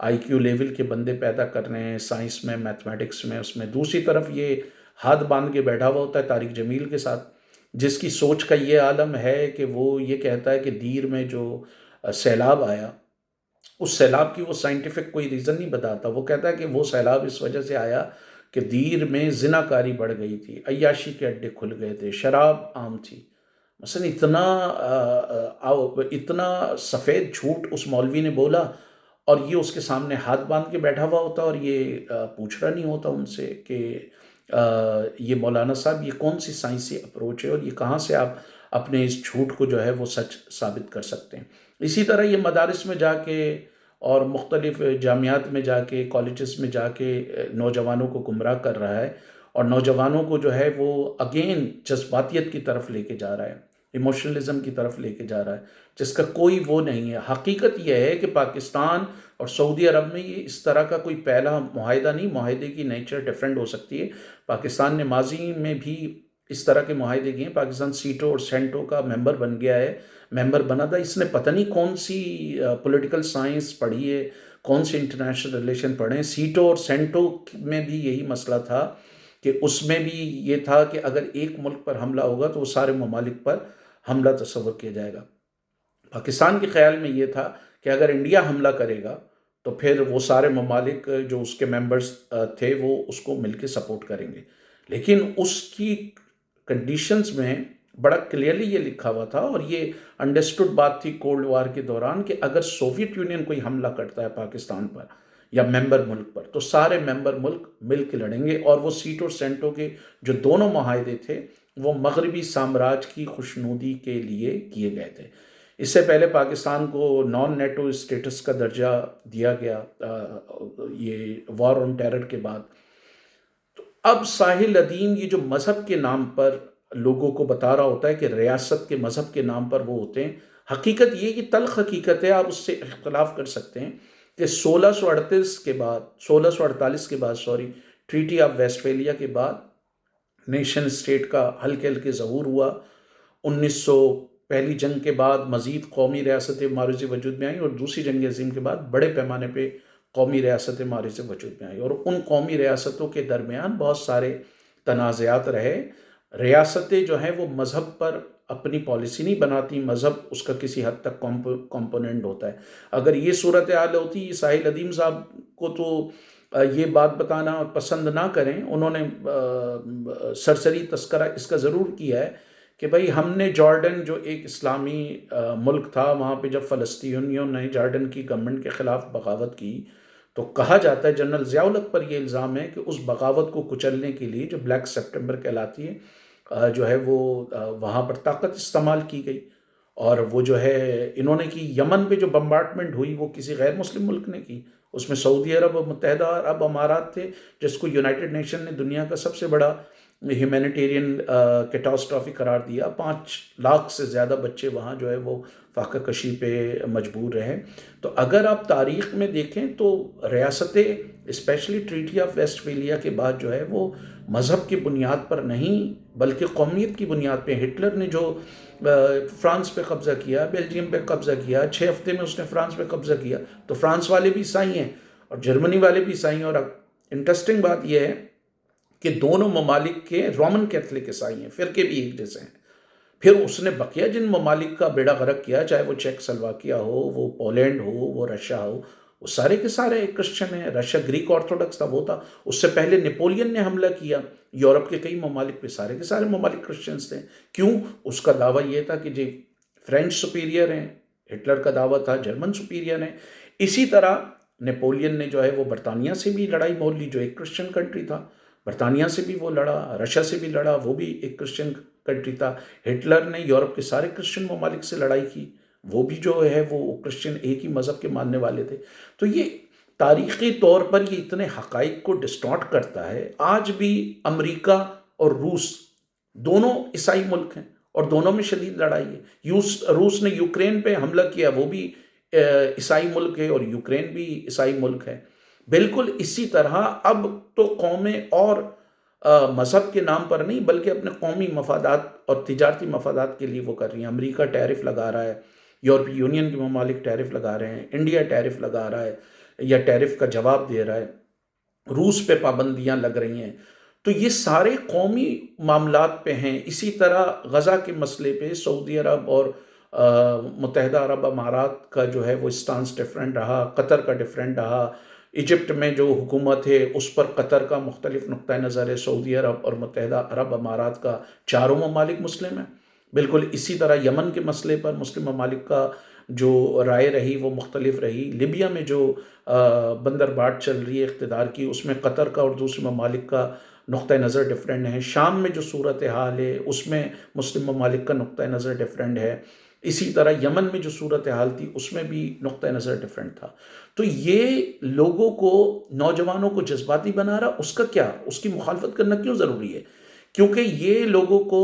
آئی Q level کے بندے پیدا کر رہے ہیں سائنس میں، میتھمیٹکس میں، اس میں دوسری طرف یہ ہاتھ باندھ کے بیٹھا ہوا ہوتا ہے طارق جمیل کے ساتھ، جس کی سوچ کا یہ عالم ہے کہ وہ یہ کہتا ہے کہ دیر میں جو سیلاب آیا، اس سیلاب کی وہ سائنٹیفک کوئی ریزن نہیں بتاتا، وہ کہتا ہے کہ وہ سیلاب اس وجہ سے آیا کہ دیر میں زنا کاری بڑھ گئی تھی، عیاشی کے اڈے کھل گئے تھے، شراب عام تھی۔ مثلا اتنا سفید جھوٹ اس مولوی نے بولا، اور یہ اس کے سامنے ہاتھ باندھ کے بیٹھا ہوا ہوتا، اور یہ پوچھ رہا نہیں ہوتا ان سے کہ یہ مولانا صاحب یہ کون سی سائنسی اپروچ ہے، اور یہ کہاں سے آپ اپنے اس جھوٹ کو جو ہے وہ سچ ثابت کر سکتے ہیں۔ اسی طرح یہ مدارس میں جا کے اور مختلف جامعات میں جا کے، کالجز میں جا کے نوجوانوں کو گمراہ کر رہا ہے، اور نوجوانوں کو جو ہے وہ اگین جذباتیت کی طرف لے کے جا رہا ہے، ایموشنلزم کی طرف لے کے جا رہا ہے، جس کا کوئی وہ نہیں ہے۔ حقیقت یہ ہے کہ پاکستان اور سعودی عرب میں یہ اس طرح کا کوئی پہلا معاہدہ نہیں، معاہدے کی نیچر ڈیفرنٹ ہو سکتی ہے۔ پاکستان نے ماضی میں بھی اس طرح کے معاہدے کیے ہیں، پاکستان سیٹو اور سینٹو کا ممبر بن گیا ہے، ممبر بنا تھا، اس نے پتہ نہیں کون سی پولیٹیکل سائنس پڑھی ہے، کون سے انٹرنیشنل ریلیشن پڑھے ہیں۔ سیٹو اور سینٹو میں بھی یہی مسئلہ تھا کہ اس میں بھی یہ تھا کہ اگر ایک ملک پر حملہ ہوگا تو وہ سارے ممالک پر حملہ تصور کیا جائے گا۔ پاکستان کے خیال میں یہ تھا کہ اگر انڈیا حملہ کرے گا تو پھر وہ سارے ممالک جو اس کے ممبرز تھے وہ اس کو مل کے سپورٹ کریں گے، لیکن اس کی کنڈیشنز میں بڑا کلیئرلی یہ لکھا ہوا تھا، اور یہ انڈرسٹوڈ بات تھی کولڈ وار کے دوران، کہ اگر سوویت یونین کوئی حملہ کرتا ہے پاکستان پر یا ممبر ملک پر تو سارے ممبر ملک مل کے لڑیں گے، اور وہ سیٹ اور سینٹو کے جو دونوں معاہدے تھے وہ مغربی سامراج کی خوشنودی کے لیے کیے گئے تھے۔ اس سے پہلے پاکستان کو نان نیٹو اسٹیٹس کا درجہ دیا گیا یہ وار آن ٹیرر کے بعد۔ تو اب ساحل ادیم یہ جو مذہب کے نام پر لوگوں کو بتا رہا ہوتا ہے کہ ریاست کے مذہب کے نام پر وہ ہوتے ہیں، حقیقت یہ تلخ حقیقت ہے، آپ اس سے اختلاف کر سکتے ہیں کہ 1648 کے بعد ٹریٹی آف ویسٹفیلیا کے بعد نیشن اسٹیٹ کا ہلکے ہلکے ظہور ہوا۔ 1900 پہلی جنگ کے بعد مزید قومی ریاستیں معرض وجود میں آئیں، اور دوسری جنگ عظیم کے بعد بڑے پیمانے پہ قومی ریاستیں معرض وجود میں آئیں، اور ان قومی ریاستوں کے درمیان بہت سارے تنازعات رہے۔ ریاستیں جو ہیں وہ مذہب پر اپنی پالیسی نہیں بناتی، مذہب اس کا کسی حد تک کمپوننٹ ہوتا ہے۔ اگر یہ صورتحال ہوتی، ساحل ادیم صاحب کو تو یہ بات بتانا پسند نہ کریں، انہوں نے سرسری تذکرہ اس کا ضرور کیا ہے کہ بھائی ہم نے جارڈن جو ایک اسلامی ملک تھا، وہاں پہ جب فلسطینیوں نے جارڈن کی گورنمنٹ کے خلاف بغاوت کی تو کہا جاتا ہے، جنرل ضیاء الحق پر یہ الزام ہے کہ اس بغاوت کو کچلنے کے لیے جو بلیک سپٹمبر کہلاتی ہے جو ہے وہ وہاں پر طاقت استعمال کی گئی، اور وہ جو ہے انہوں نے کی۔ یمن پہ جو بمبارڈمنٹ ہوئی وہ کسی غیر مسلم ملک نے کی، اس میں سعودی عرب اور متحدہ عرب امارات تھے، جس کو یونائٹڈ نیشن نے دنیا کا سب سے بڑا ہیومینیٹیرین کیٹاسٹرافی قرار دیا۔ 5 لاکھ سے زیادہ بچے وہاں جو ہے وہ فاقہ کشی پہ مجبور رہے۔ تو اگر آپ تاریخ میں دیکھیں تو ریاستیں اسپیشلی ٹریٹی آف ویسٹفیلیا کے بعد جو ہے وہ مذہب کی بنیاد پر نہیں بلکہ قومیت کی بنیاد پہ، ہٹلر نے جو فرانس پہ قبضہ کیا، بیلجیم پہ قبضہ کیا، 6 ہفتے میں اس نے فرانس پہ قبضہ کیا، تو فرانس والے بھی عیسائی ہیں اور جرمنی والے بھی عیسائی ہیں، اور انٹرسٹنگ بات یہ ہے کہ دونوں ممالک کے رومن کیتھولک عیسائی ہیں، فرقے بھی ایک جیسے ہیں۔ پھر اس نے بقیہ جن ممالک کا بیڑا غرق کیا، چاہے وہ چیک سلواکیہ ہو، وہ پولینڈ ہو، وہ رشیا ہو، وہ سارے کے سارے کرسچن ہیں۔ رشیا گریک آرتھوڈکس تھا، وہ تھا۔ اس سے پہلے نیپولین نے حملہ کیا یورپ کے کئی ممالک پہ، سارے کے سارے ممالک کرسچنس تھے۔ کیوں؟ اس کا دعویٰ یہ تھا کہ جی فرینچ سپیریئر ہیں، ہٹلر کا دعویٰ تھا جرمن سپیریئر ہیں۔ اسی طرح نیپولین نے جو ہے وہ برطانیہ سے بھی لڑائی مول لی، جو ایک کرسچن کنٹری تھا، برطانیہ سے بھی وہ لڑا، رشیا سے بھی لڑا، وہ بھی ایک کرسچن کنٹری تھا۔ ہٹلر نے یورپ کے سارے کرسچن ممالک سے لڑائی کی، وہ بھی جو ہے وہ کرسچن ایک ہی مذہب کے ماننے والے تھے۔ تو یہ تاریخی طور پر یہ اتنے حقائق کو ڈسٹارٹ کرتا ہے۔ آج بھی امریکہ اور روس دونوں عیسائی ملک ہیں اور دونوں میں شدید لڑائی ہے۔ روس نے یوکرین پہ حملہ کیا، وہ بھی عیسائی ملک ہے، اور یوکرین بھی عیسائی ملک ہے۔ بالکل اسی طرح اب تو قومیں اور مذہب کے نام پر نہیں بلکہ اپنے قومی مفادات اور تجارتی مفادات کے لیے وہ کر رہی ہیں۔ امریکہ ٹیرف لگا رہا ہے، یورپی یونین کے ممالک ٹیرف لگا رہے ہیں، انڈیا ٹیرف لگا رہا ہے، یا ٹیرف کا جواب دے رہا ہے، روس پہ پابندیاں لگ رہی ہیں، تو یہ سارے قومی معاملات پہ ہیں۔ اسی طرح غزہ کے مسئلے پہ سعودی عرب اور متحدہ عرب امارات کا جو ہے وہ اسٹانس ڈفرینٹ رہا، قطر کا ڈفرینٹ رہا، ایجپٹ میں جو حکومت ہے اس پر قطر کا مختلف نقطہ نظر ہے، سعودی عرب اور متحدہ عرب امارات کا، چاروں ممالک مسلم ہیں۔ بالکل اسی طرح یمن کے مسئلے پر مسلم ممالک کا جو رائے رہی وہ مختلف رہی۔ لیبیا میں جو بندر باٹ چل رہی ہے اقتدار کی، اس میں قطر کا اور دوسرے ممالک کا نقطہ نظر ڈفرینٹ ہے۔ شام میں جو صورتحال ہے اس میں مسلم ممالک کا نقطہ نظر ڈفرینٹ ہے۔ اسی طرح یمن میں جو صورتحال تھی اس میں بھی نقطہ نظر ڈفرینٹ تھا۔ تو یہ لوگوں کو، نوجوانوں کو جذباتی بنا رہا، اس کا کیا، اس کی مخالفت کرنا کیوں ضروری ہے؟ کیونکہ یہ لوگوں کو،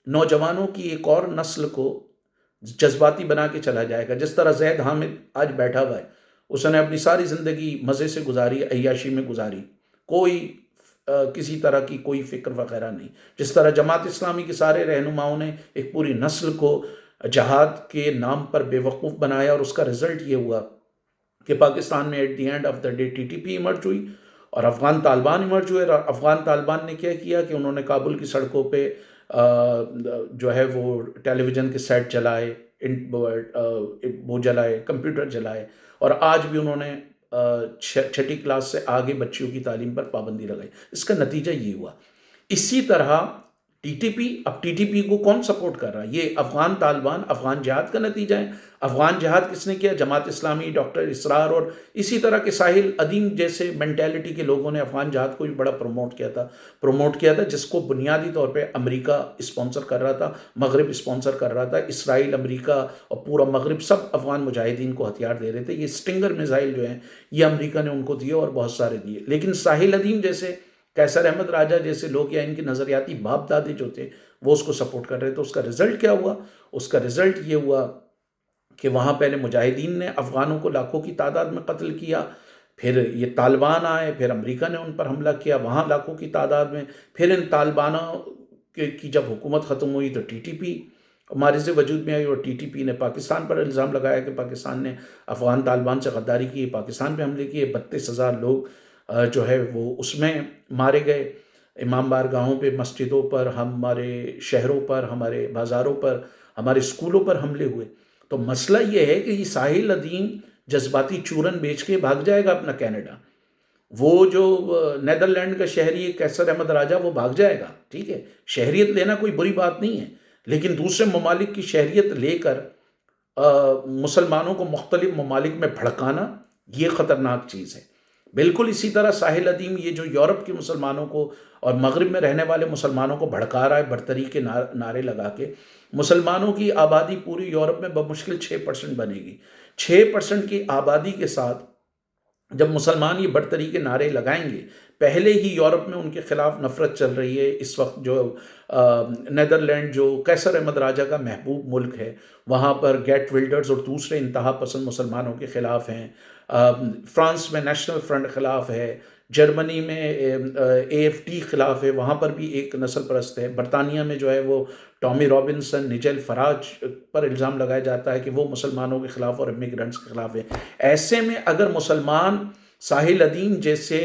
نوجوانوں کی ایک اور نسل کو جذباتی بنا کے چلا جائے گا۔ جس طرح زید حامد آج بیٹھا ہوا ہے، اس نے اپنی ساری زندگی مزے سے گزاری، عیاشی میں گزاری، کوئی کسی طرح کی کوئی فکر وغیرہ نہیں۔ جس طرح جماعت اسلامی کے سارے رہنماؤں نے ایک پوری نسل کو جہاد کے نام پر بے وقوف بنایا، اور اس کا رزلٹ یہ ہوا کہ پاکستان میں at the end of the day T T P emerge ہوئی اور افغان طالبان ایمرج ہوئے۔ اور افغان طالبان نے کیا کیا کہ انہوں نے کابل کی سڑکوں پہ جو ہے وہ ٹیلی ویژن کے سیٹ جلائے، وہ جلائے، کمپیوٹر جلائے، اور آج بھی انہوں نے چھٹی کلاس سے آگے بچیوں کی تعلیم پر پابندی لگائی۔ اس کا نتیجہ یہ ہوا۔ اسی طرح ٹی ٹی پی، اب ٹی ٹی پی کو کون سپورٹ کر رہا ہے؟ یہ افغان طالبان، افغان جہاد کا نتیجہ ہے۔ افغان جہاد کس نے کیا؟ جماعت اسلامی، ڈاکٹر اسرار، اور اسی طرح کے ساحل ادیم جیسے مینٹیلٹی کے لوگوں نے افغان جہاد کو بھی بڑا پروموٹ کیا تھا، جس کو بنیادی طور پہ امریکہ اسپانسر کر رہا تھا، مغرب اسپانسر کر رہا تھا، اسرائیل، امریکہ اور پورا مغرب سب افغان مجاہدین کو ہتھیار دے رہے تھے۔ یہ اسٹنگر میزائل جو ہیں یہ امریکہ نے ان کو دیے اور بہت سارے دیے، لیکن ساحل ادیم جیسے قیصر احمد راجہ جیسے لوگ یا ان کے نظریاتی باپ دادے جو تھے وہ اس کو سپورٹ کر رہے تھے۔ اس کا رزلٹ کیا ہوا؟ اس کا رزلٹ یہ ہوا کہ وہاں پہلے مجاہدین نے افغانوں کو لاکھوں کی تعداد میں قتل کیا، پھر یہ طالبان آئے، پھر امریکہ نے ان پر حملہ کیا وہاں لاکھوں کی تعداد میں، پھر ان طالبانوں کی جب حکومت ختم ہوئی تو ٹی ٹی پی ہمارے سے وجود میں آئی، اور ٹی ٹی پی نے پاکستان پر الزام لگایا کہ پاکستان نے افغان طالبان سے غداری کی، پاکستان پہ حملے کیے، 32,000 لوگ جو ہے وہ اس میں مارے گئے، امام بارگاہوں پہ، مسجدوں پر، ہمارے شہروں پر، ہمارے بازاروں پر، ہمارے اسکولوں پر حملے ہوئے۔ تو مسئلہ یہ ہے کہ یہ ساحل ادیم جذباتی چورن بیچ کے بھاگ جائے گا اپنا کینیڈا، وہ جو نیدرلینڈ کا شہری ہے قیصر احمد راجہ وہ بھاگ جائے گا، ٹھیک ہے، شہریت لینا کوئی بری بات نہیں ہے، لیکن دوسرے ممالک کی شہریت لے کر مسلمانوں کو مختلف ممالک میں بھڑکانا یہ خطرناک چیز ہے۔ بالکل اسی طرح ساحل ادیم یہ جو یورپ کے مسلمانوں کو اور مغرب میں رہنے والے مسلمانوں کو بھڑکا رہا ہے برتری کے نعرے لگا کے، مسلمانوں کی آبادی پوری یورپ میں بمشکل 6% بنے گی۔ 6% کی آبادی کے ساتھ جب مسلمان یہ برتری کے نعرے لگائیں گے، پہلے ہی یورپ میں ان کے خلاف نفرت چل رہی ہے اس وقت، جو نیدرلینڈ جو قیصر احمد راجہ کا محبوب ملک ہے، وہاں پر گیٹ ولڈرز اور دوسرے انتہا پسند مسلمانوں کے خلاف ہیں، فرانس میں نیشنل فرنٹ خلاف ہے، جرمنی میں اے ایف ٹی خلاف ہے، وہاں پر بھی ایک نسل پرست ہے، برطانیہ میں جو ہے وہ ٹامی رابنسن، نجل فراج پر الزام لگایا جاتا ہے کہ وہ مسلمانوں کے خلاف اور امیگرنٹس کے خلاف ہے۔ ایسے میں اگر مسلمان ساحل ادیم جیسے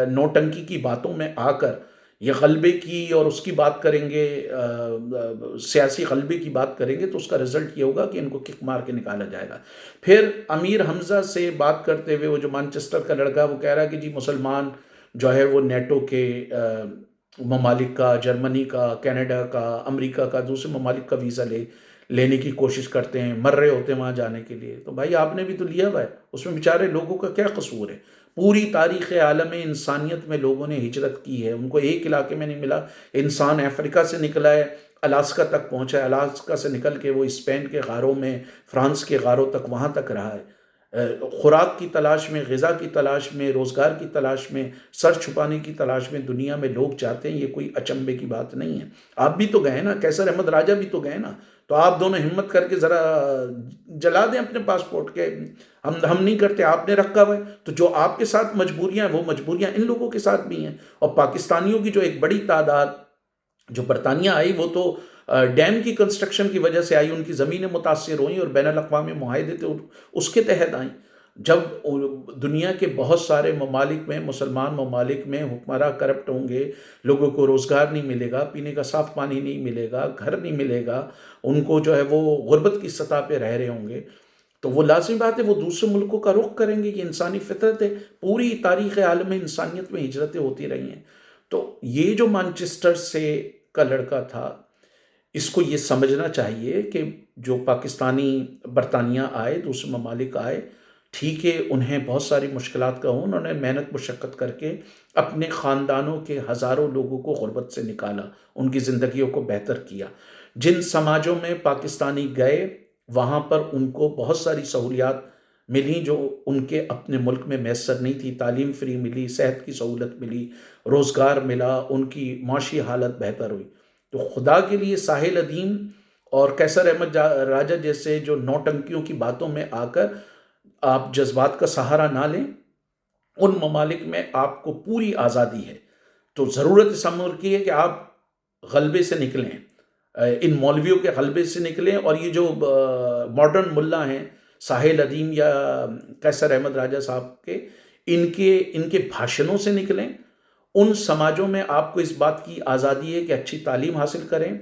نوٹنکی کی باتوں میں آ کر یہ غلبے کی اور اس کی بات کریں گے، سیاسی غلبے کی بات کریں گے، تو اس کا رزلٹ یہ ہوگا کہ ان کو کک مار کے نکالا جائے گا۔ پھر امیر حمزہ سے بات کرتے ہوئے وہ جو مانچسٹر کا لڑکا وہ کہہ رہا ہے کہ جی مسلمان جو ہے وہ نیٹو کے ممالک کا، جرمنی کا، کینیڈا کا، امریکہ کا، دوسرے ممالک کا ویزا لینے کی کوشش کرتے ہیں، مر رہے ہوتے ہیں وہاں جانے کے لیے۔ تو بھائی آپ نے بھی تو لیا ہوا ہے، اس میں بیچارے لوگوں کا کیا قصور ہے؟ پوری تاریخ عالم انسانیت میں لوگوں نے ہجرت کی ہے، ان کو ایک علاقے میں نہیں ملا۔ انسان افریقہ سے نکلا ہے، الاسکا تک پہنچا ہے، الاسکا سے نکل کے وہ اسپین کے غاروں میں، فرانس کے غاروں تک، وہاں تک رہا ہے، خوراک کی تلاش میں، غذا کی تلاش میں، روزگار کی تلاش میں، سر چھپانے کی تلاش میں دنیا میں لوگ جاتے ہیں، یہ کوئی اچنبے کی بات نہیں ہے۔ آپ بھی تو گئے نا، قیصر احمد راجہ بھی تو گئے نا، تو آپ دونوں ہمت کر کے ذرا جلا دیں اپنے پاسپورٹ کے، ہم نہیں کرتے، آپ نے رکھا ہوا ہے، تو جو آپ کے ساتھ مجبوریاں ہیں وہ مجبوریاں ان لوگوں کے ساتھ بھی ہیں۔ اور پاکستانیوں کی جو ایک بڑی تعداد جو برطانیہ آئی وہ تو ڈیم کی کنسٹرکشن کی وجہ سے آئی، ان کی زمینیں متاثر ہوئیں اور بین الاقوامی معاہدے تھے اس کے تحت آئیں۔ جب دنیا کے بہت سارے ممالک میں، مسلمان ممالک میں حکمراں کرپٹ ہوں گے، لوگوں کو روزگار نہیں ملے گا، پینے کا صاف پانی نہیں ملے گا، گھر نہیں ملے گا، ان کو جو ہے وہ غربت کی سطح پہ رہ رہے ہوں گے، تو وہ لازمی بات ہے وہ دوسرے ملکوں کا رخ کریں گے. یہ انسانی فطرت ہے. پوری تاریخ عالم انسانیت میں ہجرتیں ہوتی رہی ہیں. تو یہ جو مانچسٹر سے کا لڑکا تھا، اس کو یہ سمجھنا چاہیے کہ جو پاکستانی برطانیہ آئے، دوسرے ممالک آئے، ٹھیک ہے انہیں بہت ساری مشکلات کا ہوں، انہوں نے محنت مشقت کر کے اپنے خاندانوں کے ہزاروں لوگوں کو غربت سے نکالا، ان کی زندگیوں کو بہتر کیا. جن سماجوں میں پاکستانی گئے وہاں پر ان کو بہت ساری سہولیات ملی جو ان کے اپنے ملک میں میسر نہیں تھی. تعلیم فری ملی، صحت کی سہولت ملی، روزگار ملا، ان کی معاشی حالت بہتر ہوئی. تو خدا کے لیے ساحل ادیم اور کیسر احمد راجہ جیسے جو نوٹنکیوں کی باتوں میں آ کر آپ جذبات کا سہارا نہ لیں. ان ممالک میں آپ کو پوری آزادی ہے. تو ضرورت اس امر کی ہے کہ آپ غلبے سے نکلیں، ان مولویوں کے غلبے سے نکلیں، اور یہ جو ماڈرن ملا ہیں ساحل ادیم یا قیصر احمد راجہ صاحب کے، ان کے بھاشنوں سے نکلیں. ان سماجوں میں آپ کو اس بات کی آزادی ہے کہ اچھی تعلیم حاصل کریں،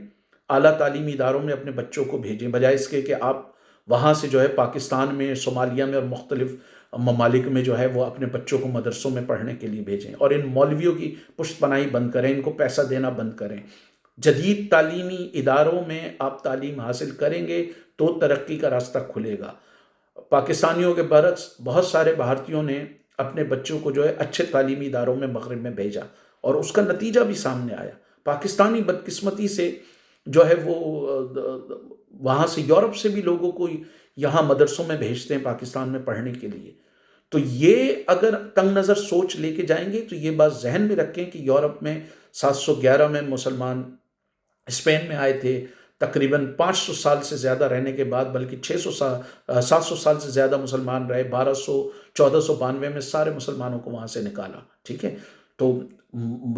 اعلیٰ تعلیمی اداروں میں اپنے بچوں کو بھیجیں، بجائے اس کے کہ آپ وہاں سے جو ہے پاکستان میں، صومالیہ میں اور مختلف ممالک میں جو ہے وہ اپنے بچوں کو مدرسوں میں پڑھنے کے لیے بھیجیں. اور ان مولویوں کی پشت پناہی بند کریں، ان کو پیسہ دینا بند کریں. جدید تعلیمی اداروں میں آپ تعلیم حاصل کریں گے تو ترقی کا راستہ کھلے گا. پاکستانیوں کے برعکس بہت سارے بھارتیوں نے اپنے بچوں کو جو ہے اچھے تعلیمی اداروں میں مغرب میں بھیجا، اور اس کا نتیجہ بھی سامنے آیا. پاکستانی بدقسمتی سے جو ہے وہ وہاں سے یورپ سے بھی لوگوں کو یہاں مدرسوں میں بھیجتے ہیں پاکستان میں پڑھنے کے لیے. تو یہ اگر تنگ نظر سوچ لے کے جائیں گے تو یہ بات ذہن میں رکھیں کہ یورپ میں 711 میں مسلمان اسپین میں آئے تھے، تقریباً 500 سال سے زیادہ رہنے کے بعد، بلکہ 700 سال سے زیادہ مسلمان رہے، 1492 میں سارے مسلمانوں کو وہاں سے نکالا. ٹھیک ہے. تو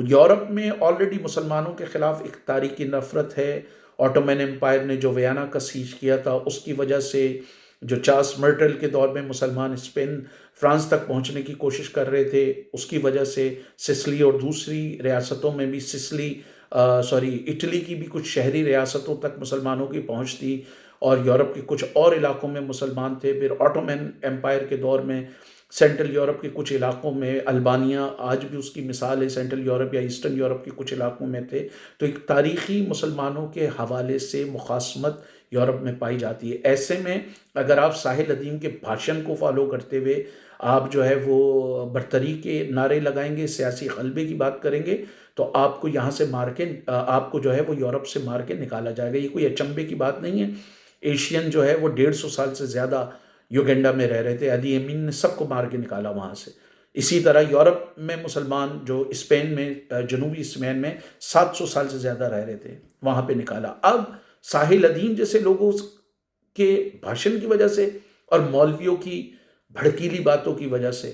یورپ میں آلریڈی مسلمانوں کے خلاف ایک تاریخی نفرت ہے. آٹومین امپائر نے جو ویانا کا سیج کیا تھا، اس کی وجہ سے جو چارلس مرٹل کے دور میں مسلمان اسپین فرانس تک پہنچنے کی کوشش کر رہے تھے، اس کی وجہ سے سسلی اور دوسری ریاستوں میں بھی اٹلی کی بھی کچھ شہری ریاستوں تک مسلمانوں کی پہنچ تھی، اور یورپ کے کچھ اور علاقوں میں مسلمان تھے. پھر آٹومین امپائر کے دور میں سینٹرل یورپ کے کچھ علاقوں میں، البانیہ آج بھی اس کی مثال ہے، سینٹرل یورپ یا ایسٹرن یورپ کے کچھ علاقوں میں تھے. تو ایک تاریخی مسلمانوں کے حوالے سے مخاصمت یورپ میں پائی جاتی ہے. ایسے میں اگر آپ ساحل ادیم کے بھاشن کو فالو کرتے ہوئے آپ جو ہے وہ برتری کے نعرے لگائیں گے، سیاسی غلبے کی بات کریں گے، تو آپ کو یہاں سے مار کے، آپ کو جو ہے وہ یورپ سے مار کے نکالا جائے گا. یہ کوئی اچنبے کی بات نہیں ہے. ایشین جو ہے وہ 150 سال سے زیادہ یوگینڈا میں رہ رہے تھے، علی امین نے سب کو مار کے نکالا وہاں سے. اسی طرح یورپ میں مسلمان جو اسپین میں، جنوبی اسپین میں 700 سال سے زیادہ رہ رہے تھے، وہاں پہ نکالا. اب ساحل ادیم جیسے لوگوں کے بھاشن کی وجہ سے اور مولویوں کی بھڑکیلی باتوں کی وجہ سے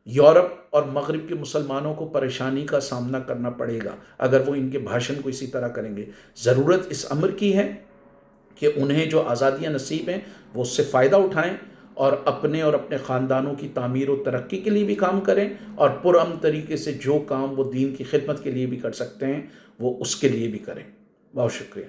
یورپ اور مغرب کے مسلمانوں کو پریشانی کا سامنا کرنا پڑے گا اگر وہ ان کے بھاشن کو اسی طرح کریں گے. ضرورت اس امر کی ہے کہ انہیں جو آزادیاں نصیب ہیں وہ اس سے فائدہ اٹھائیں، اور اپنے اور اپنے خاندانوں کی تعمیر و ترقی کے لیے بھی کام کریں، اور پرامن طریقے سے جو کام وہ دین کی خدمت کے لیے بھی کر سکتے ہیں وہ اس کے لیے بھی کریں. بہت شکریہ.